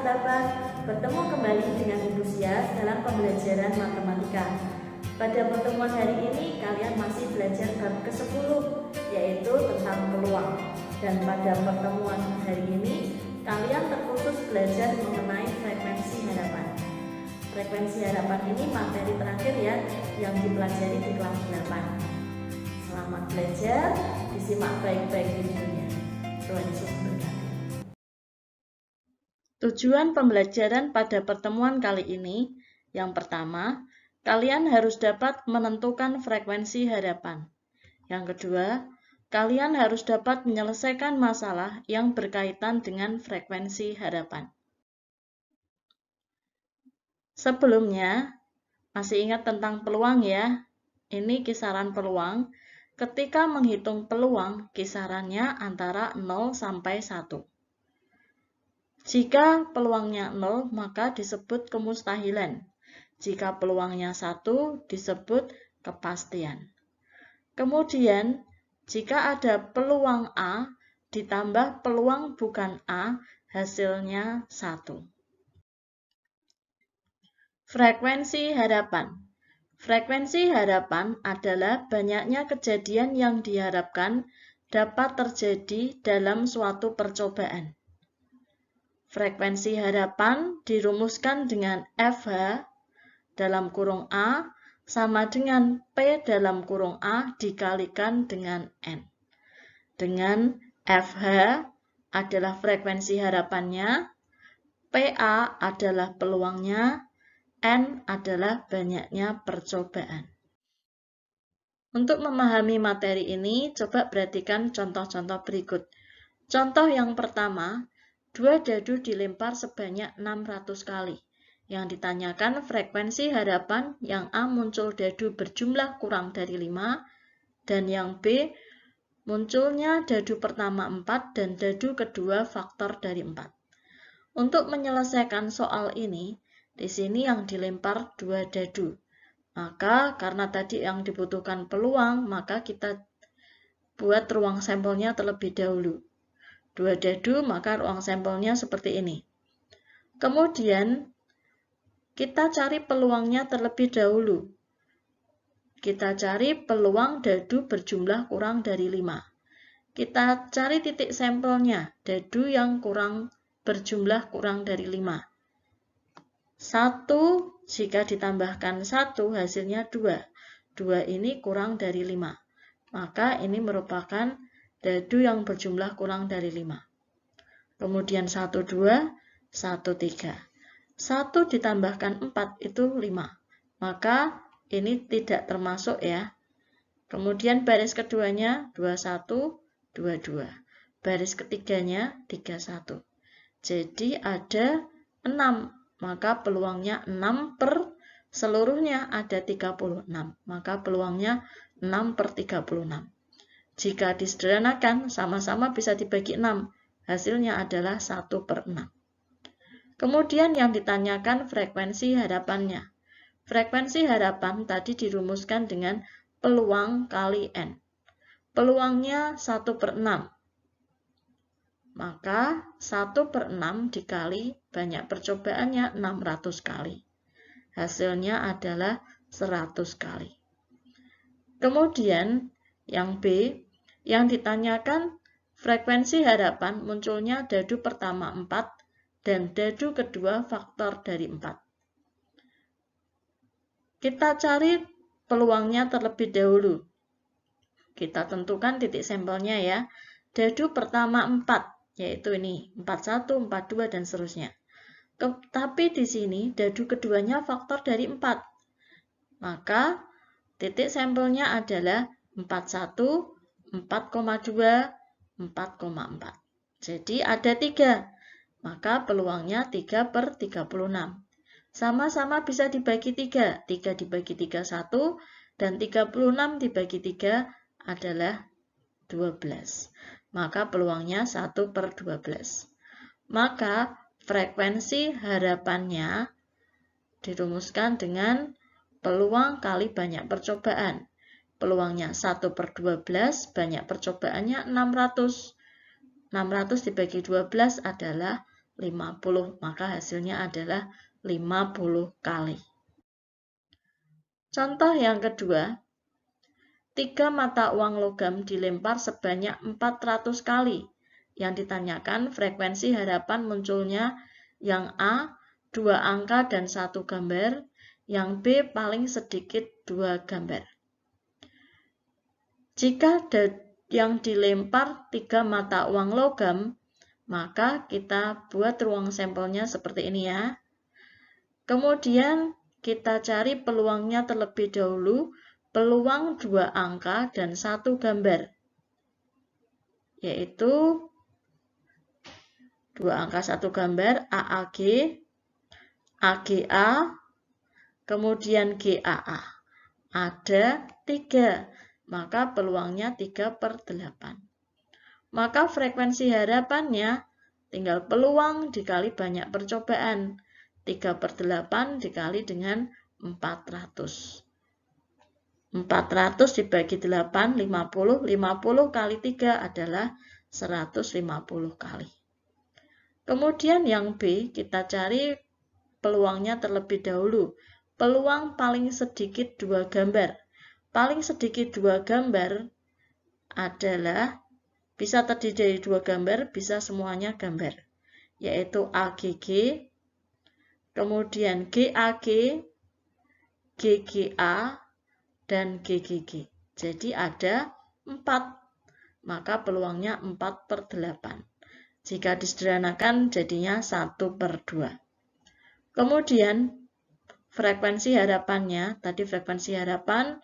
8, bertemu kembali dengan Ibu Sia dalam pembelajaran matematika. Pada pertemuan hari ini kalian masih belajar bab ke-10, yaitu tentang peluang. Dan pada pertemuan hari ini kalian terkhusus belajar mengenai frekuensi harapan. Frekuensi harapan ini materi terakhir ya, yang dipelajari di kelas 8. Selamat belajar, disimak baik-baik videonya. Tuhan Yesus berkati. Tujuan pembelajaran pada pertemuan kali ini, yang pertama, kalian harus dapat menentukan frekuensi harapan. Yang kedua, kalian harus dapat menyelesaikan masalah yang berkaitan dengan frekuensi harapan. Sebelumnya, masih ingat tentang peluang ya? Ini kisaran peluang. Ketika menghitung peluang, kisarannya antara 0 sampai 1. Jika peluangnya 0, maka disebut kemustahilan. Jika peluangnya 1, disebut kepastian. Kemudian, jika ada peluang A, ditambah peluang bukan A, hasilnya 1. Frekuensi harapan. Frekuensi harapan adalah banyaknya kejadian yang diharapkan dapat terjadi dalam suatu percobaan. Frekuensi harapan dirumuskan dengan FH dalam kurung A sama dengan P dalam kurung A dikalikan dengan N. Dengan FH adalah frekuensi harapannya, PA adalah peluangnya, N adalah banyaknya percobaan. Untuk memahami materi ini, coba perhatikan contoh-contoh berikut. Contoh yang pertama, 2 dadu dilempar sebanyak 600 kali. Yang ditanyakan frekuensi harapan yang A muncul dadu berjumlah kurang dari 5, dan yang B munculnya dadu pertama 4 dan dadu kedua faktor dari 4. Untuk menyelesaikan soal ini, di sini yang dilempar 2 dadu. Maka karena tadi yang dibutuhkan peluang, maka kita buat ruang sampelnya terlebih dahulu. 2 dadu, maka ruang sampelnya seperti ini. Kemudian, kita cari peluangnya terlebih dahulu. Kita cari peluang dadu berjumlah kurang dari 5. Kita cari titik sampelnya, dadu yang berjumlah kurang dari 5. 1, jika ditambahkan 1, hasilnya 2. 2 ini kurang dari 5. Maka ini merupakan dadu yang berjumlah kurang dari 5. Kemudian 1, 2, 1, 3. 1 ditambahkan 4 itu 5. Maka ini tidak termasuk ya. Kemudian baris keduanya 21, 22. Baris ketiganya 31. Jadi ada 6. Maka peluangnya 6 per seluruhnya ada 36. Maka peluangnya 6 per 36. Jika disederhanakan, sama-sama bisa dibagi 6. Hasilnya adalah 1 per 6. Kemudian yang ditanyakan frekuensi harapannya. Frekuensi harapan tadi dirumuskan dengan peluang kali N. Peluangnya 1 per 6. Maka 1 per 6 dikali banyak percobaannya 600 kali. Hasilnya adalah 100 kali. Kemudian yang B, yang ditanyakan frekuensi harapan munculnya dadu pertama 4 dan dadu kedua faktor dari 4. Kita cari peluangnya terlebih dahulu. Kita tentukan titik sampelnya ya. Dadu pertama 4, yaitu ini 41, 42 dan seterusnya. Tapi di sini dadu keduanya faktor dari 4. Maka titik sampelnya adalah 41, 4,2, 4,4. Jadi ada 3. Maka peluangnya 3 per 36. Sama-sama bisa dibagi 3. 3 dibagi 3, 1. Dan 36 dibagi 3 adalah 12. Maka peluangnya 1 per 12. Maka frekuensi harapannya dirumuskan dengan peluang kali banyak percobaan. Peluangnya 1 per 12, banyak percobaannya 600. 600 dibagi 12 adalah 50, maka hasilnya adalah 50 kali. Contoh yang kedua, 3 mata uang logam dilempar sebanyak 400 kali. Yang ditanyakan frekuensi harapan munculnya yang A, 2 angka dan 1 gambar, yang B paling sedikit 2 gambar. Jika yang dilempar 3 mata uang logam, maka kita buat ruang sampelnya seperti ini ya. Kemudian kita cari peluangnya terlebih dahulu, peluang 2 angka dan 1 gambar, yaitu 2 angka 1 gambar AAG, AGA, kemudian GAA. Ada 3, maka peluangnya 3/8. Maka frekuensi harapannya tinggal peluang dikali banyak percobaan. 3/8 dikali dengan 400. 400 dibagi 8, 50. 50 kali 3 adalah 150 kali. Kemudian yang B, kita cari peluangnya terlebih dahulu. Peluang paling sedikit 2 gambar. Paling sedikit 2 gambar adalah bisa terdiri dari 2 gambar, bisa semuanya gambar, yaitu AGG, kemudian GAG, GGA, dan GGG. Jadi ada 4, maka peluangnya 4/8. Jika disederhanakan jadinya 1/2. Kemudian frekuensi harapannya, tadi frekuensi harapan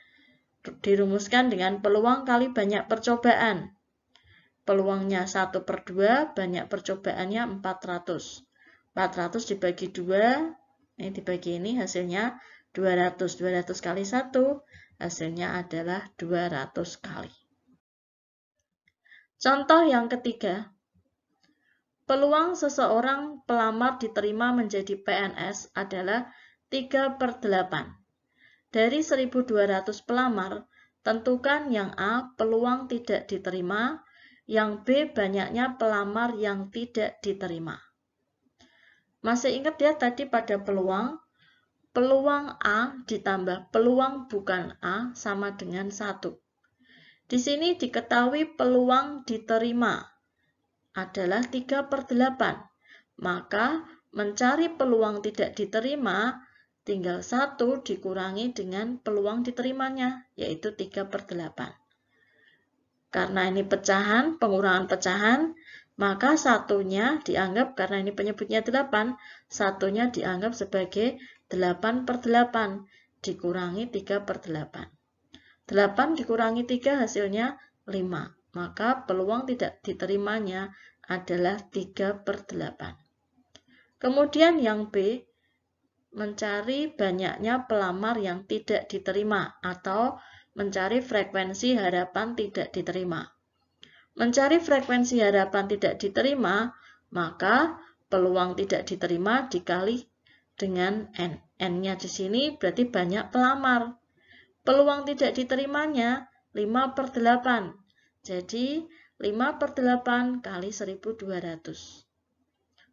dirumuskan dengan peluang kali banyak percobaan. Peluangnya 1/2, banyak percobaannya 400. 400 dibagi 2, ini dibagi ini, hasilnya 200. 200 kali 1, hasilnya adalah 200 kali. Contoh yang ketiga, peluang seseorang pelamar diterima menjadi PNS adalah 3/8. Dari 1.200 pelamar, tentukan yang A peluang tidak diterima, yang B banyaknya pelamar yang tidak diterima. Masih ingat ya tadi pada peluang A ditambah peluang bukan A sama dengan 1. Di sini diketahui peluang diterima adalah 3/8. Maka mencari peluang tidak diterima tinggal 1 dikurangi dengan peluang diterimanya, yaitu 3/8. Karena ini pecahan, pengurangan pecahan, maka satunya dianggap, karena ini penyebutnya 8, satunya dianggap sebagai 8/8 dikurangi 3/8. 8 dikurangi 3 hasilnya 5, maka peluang tidak diterimanya adalah 3/8. Kemudian yang B, mencari banyaknya pelamar yang tidak diterima atau mencari frekuensi harapan tidak diterima. Mencari frekuensi harapan tidak diterima, maka peluang tidak diterima dikali dengan N. N-nya di sini berarti banyak pelamar. Peluang tidak diterimanya 5/8. Jadi 5/8 kali 1.200.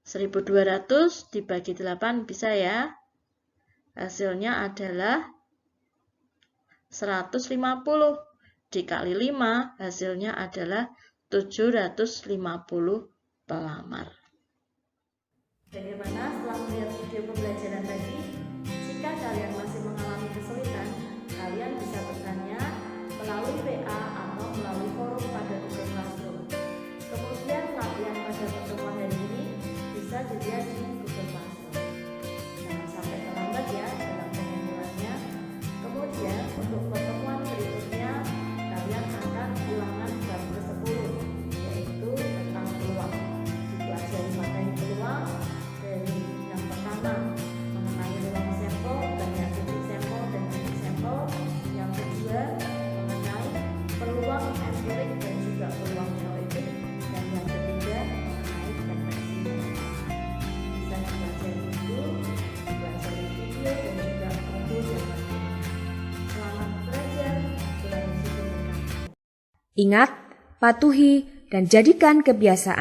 1.200 dibagi 8 bisa ya. Hasilnya adalah 150. Dikali 5, hasilnya adalah 750 pelamar. Bagaimana setelah melihat video pembelajaran tadi? Jika kalian masih mengalami kesulitan, kalian bisa bertanya melalui WA atau melalui forum pada Google Classroom. Kemudian latihan pada pertemuan hari ini bisa dilihat di Google Classroom. Jangan sampai terlambat ya dalam pengumpulannya. Kemudian untuk pertemuan berikutnya kalian akan ulangan bab ke-10, yaitu tentang peluang. Dipelajari materi peluang dari yang pertama mengenai ruang sampel, banyak titik sampel dan titik sampel. Yang kedua mengenai peluang empirik dan juga peluang teoretik. Dan yang ketiga mengenai frekuensi. Bisa dipelajari dulu, dipelajari video dan juga audio yang lainnya. Selamat belajar, Tuhan Yesus memberkati. Ingat, patuhi dan jadikan kebiasaan.